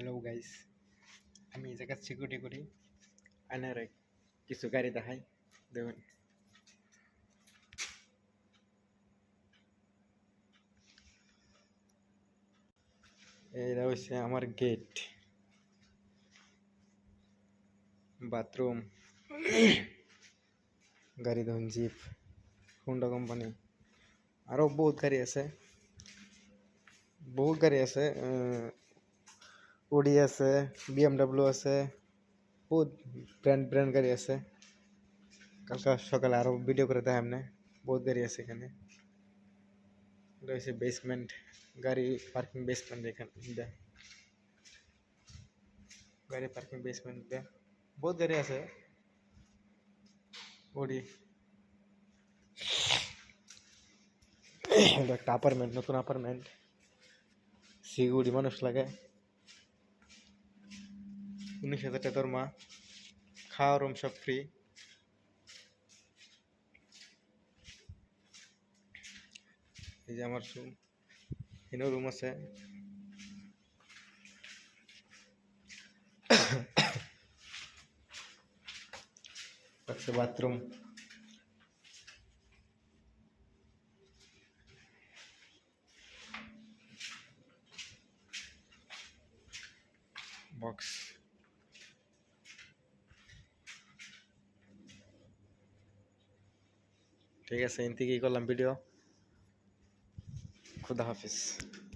Hello guys, আমি এই জায়গায় সিকিউরিটি করি। আনার কিছু গাড়ি দেখাই দেখুন। এইটা হচ্ছে আমার গেট, বাথরুম, গাড়ি দেখুন, জিপ, হুন্ডা কোম্পানি, আরও বহুত গাড়ি আছে, বহুত গাড়ি আছে। ওডি আছে, বিএমডাব্লিউ আছে, বহুত ব্র্যান্ড ব্র্যান্ড গাড়ি আছে। কালকে সকালে আরও ভিডিও করে দেখাম না, বহুত গাড়ি আছে এখানে। এটা হচ্ছে বেসমেন্ট, গাড়ি পার্কিং বেসমেন্ট। এখানে গাড়ি পার্কিং বেসমেন্ট বহুত গাড়ি আছে। ওডি, এটা একটা অ্যাপার্টমেন্ট, নতুন অ্যাপার্টমেন্ট। সিকিউরিটি মানুষ লাগে, 19,000 টাকা দরমা, খাওয়া রুম সব ফ্রি। এই যে আমার রুম, এখানেও রুম আছে। আছে বাথরুম, বক্স। ঠিক আছে, এন থেকেই করলাম ভিডিও। খুদা হাফিজ।